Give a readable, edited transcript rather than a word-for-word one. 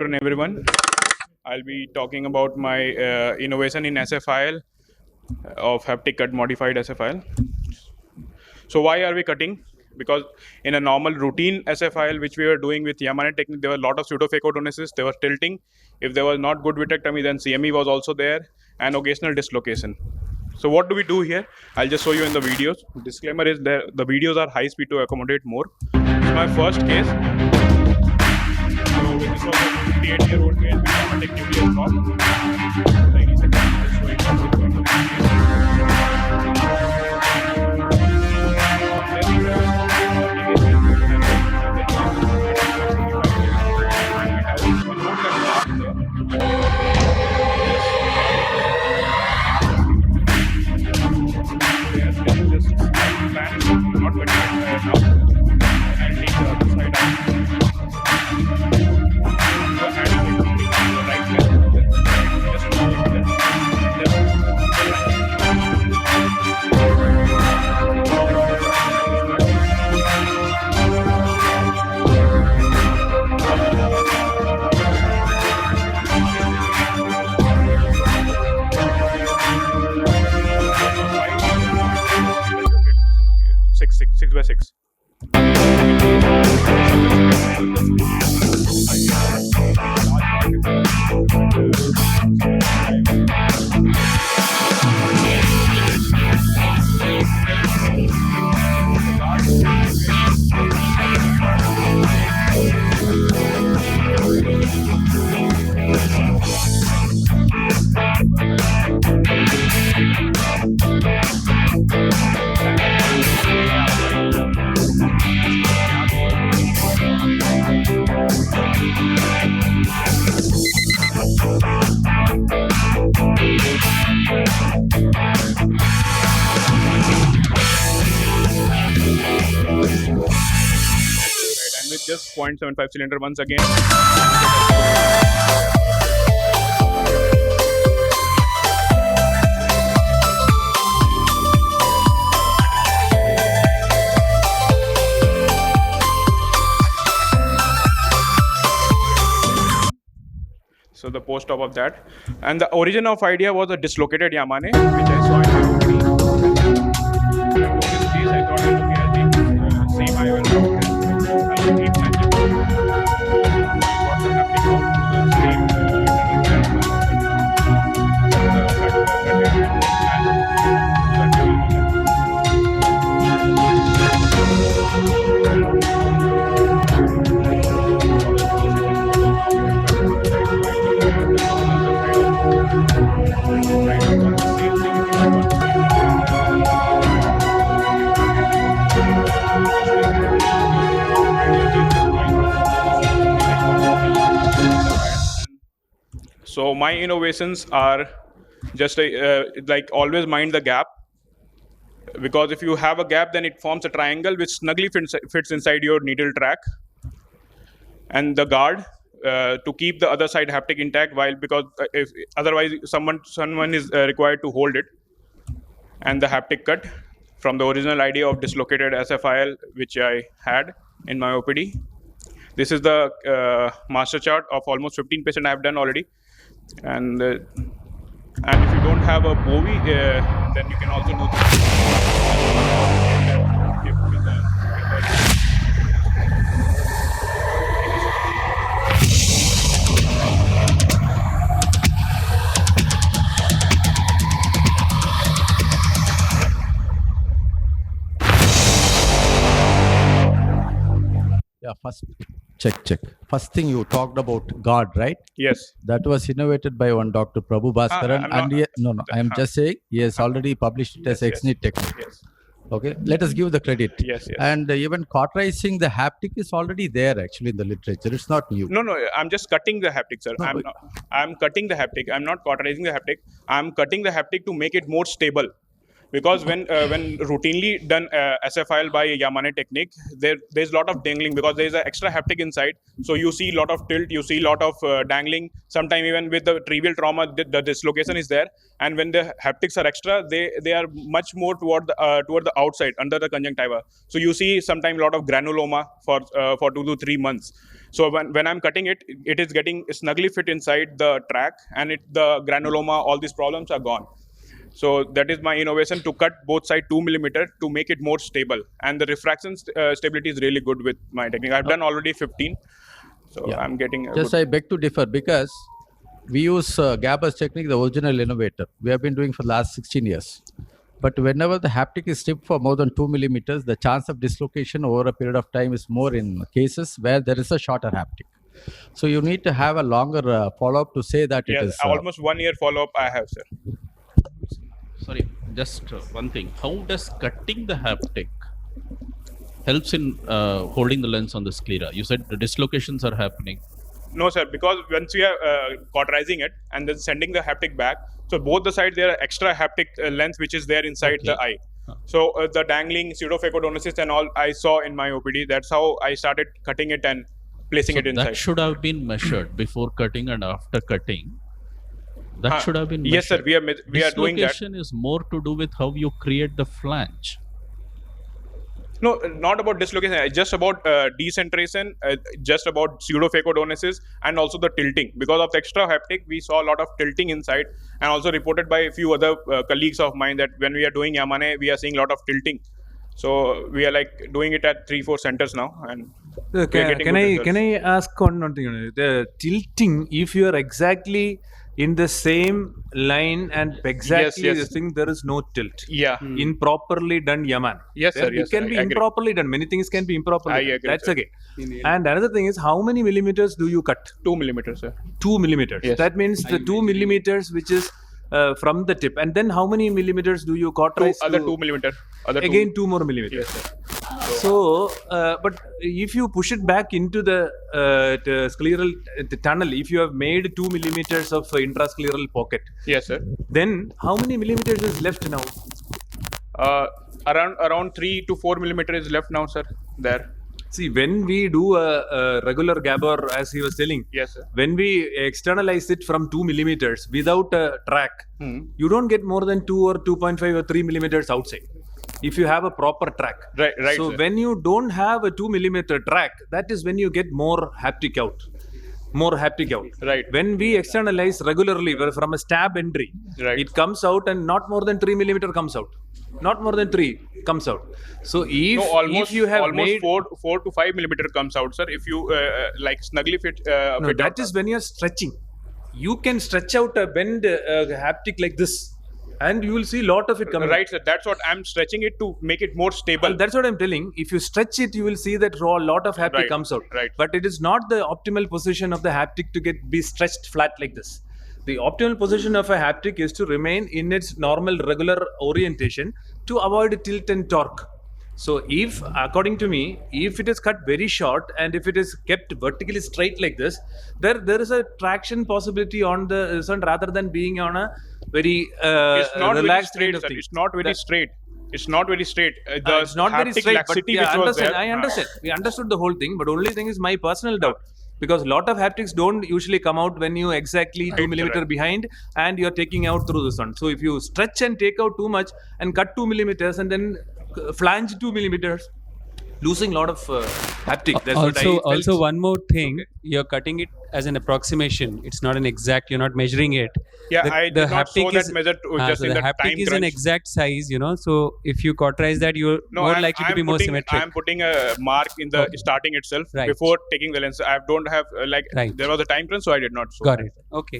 Good afternoon, everyone. I'll be talking about my innovation in SFIL of haptic cut modified SFIL. So why are we cutting? Because in a normal routine SFIL, which we were doing with Yamane technique, there were a lot of pseudophacodonesis, there was tilting. If there was not good vitrectomy, then CME was also there, and occasional dislocation. So what do we do here? I'll just show you in the videos. Disclaimer is there, the videos are high speed to accommodate more. This is my first case. So this was a 58-year-old male with traumatic nuclear shock. Ladies and gentlemen, six by six. With just 0.75 cylinder once again. So the post-op of that, and the origin of idea was a dislocated Yamane, which I saw in my opening. In this case, I thought, okay, I'll take same I will So my innovations are just like always mind the gap, because if you have a gap, then it forms a triangle which snugly fits inside your needle track, and the guard to keep the other side haptic intact, because if otherwise someone is required to hold it, and the haptic cut from the original idea of dislocated SFIL which I had in my OPD. This is the master chart of almost 15 patients I have done already. And if you don't have a Bowie, then you can also do Yeah, first check. First thing you talked about guard, right? Yes. That was innovated by one Dr. Prabhu Bhaskaran. I am just saying he has already published it as ex-nit technique. Yes. Okay, let us give the credit. Yes. And even cauterizing the haptic is already there actually in the literature. It's not new. No, I'm just cutting the haptic, sir. No, I'm cutting the haptic. I'm not cauterizing the haptic. I'm cutting the haptic to make it more stable. because when routinely done SFIL by Yamane technique, there's a lot of dangling because there's an extra haptic inside. So you see a lot of tilt, you see a lot of dangling. Sometimes even with the trivial trauma, the dislocation is there. And when the haptics are extra, they are much more toward the outside under the conjunctiva. So you see sometimes a lot of granuloma for 2 to 3 months. So when I'm cutting it, it is getting snugly fit inside the track, and the granuloma, all these problems are gone. So that is my innovation, to cut both sides 2 millimeter to make it more stable. And the refraction stability is really good with my technique. I've done already 15. So yeah. I'm getting just I beg to differ, because we use Gabber's technique, the original innovator. We have been doing for the last 16 years. But whenever the haptic is stiff for more than 2 millimeters, the chance of dislocation over a period of time is more in cases where there is a shorter haptic. So you need to have a longer follow-up to say that it is... almost 1 year follow-up I have, sir. Sorry, just one thing. How does cutting the haptic helps in holding the lens on the sclera? You said the dislocations are happening. No, sir, because once we are cauterizing it and then sending the haptic back, so both the sides there are extra haptic lens which is there inside the eye. So the dangling, pseudophacodonosis and all I saw in my OPD. That's how I started cutting it and placing it inside. That should have been measured before cutting and after cutting. That should have been measured. Yes, sir. We are doing that. Dislocation is more to do with how you create the flange. No, not about dislocation. Just about decentration, just about pseudophacodonosis, and also the tilting. Because of the extra haptic, we saw a lot of tilting inside, and also reported by a few other colleagues of mine that when we are doing Yamane, we are seeing a lot of tilting. So we are like doing it at 3-4 centers now, and can I ask one thing? The tilting, if you are exactly in the same line and exactly the thing, there is no tilt. Yeah. Improperly done Yaman. Yes, sir. It can be improperly done. Many things can be improperly done. That's sir. Okay. And another thing is, how many millimeters do you cut? 2 millimeters, sir. 2 millimeters. Yes. That means the 2 millimeters which is from the tip. And then how many millimeters do you cauterize? Other 2 millimeter. Again 2 more millimeters. Yes, sir. So, but if you push it back into the scleral tunnel, if you have made 2 millimeters of intrascleral pocket, yes, sir, then how many millimeters is left now? Around 3 to 4 millimeters is left now, sir. There. See, when we do a regular Gabber, as he was telling, yes, sir, when we externalize it from 2 millimeters without a track, you don't get more than 2 or 2.5 or 3 millimeters outside. If you have a proper track. Right, so sir. When you don't have a 2 millimeter track, that is when you get more haptic out. Right. When we externalize regularly from a stab entry, it comes out and not more than 3 millimeter comes out. Not more than 3 comes out. So if you have almost made 4 to 5 millimeter comes out, sir. If you like snugly fit. No, that is when you are stretching. You can stretch out a bend haptic like this, and you will see a lot of it coming. Right, sir. That's what I'm stretching it to make it more stable. And that's what I'm telling. If you stretch it, you will see that a lot of haptic comes out. Right. But it is not the optimal position of the haptic to be stretched flat like this. The optimal position of a haptic is to remain in its normal, regular orientation to avoid tilt and torque. So if, according to me, if it is cut very short and if it is kept vertically straight like this, there is a traction possibility on the sun rather than being on a very relaxed very straight, kind of thing. It's not very straight. It's not very straight. It's not very straight, but I understand. We understood the whole thing, but only thing is my personal doubt. Because a lot of haptics don't usually come out when you exactly 2 millimeter behind and you're taking out through the sun. So if you stretch and take out too much and cut 2 millimeters and then flange 2 millimeters, losing a lot of haptic. That's what I felt. Also, one more thing, you're cutting it as an approximation. It's not an exact. You're not measuring it. Yeah, I did not show that measure just in the time crunch. The haptic is an exact size, So if you cauterize that, you're more likely to be more symmetric. I'm putting a mark in the starting itself before taking the lens. I don't have there was a time crunch, so I did not show. Got it. Okay.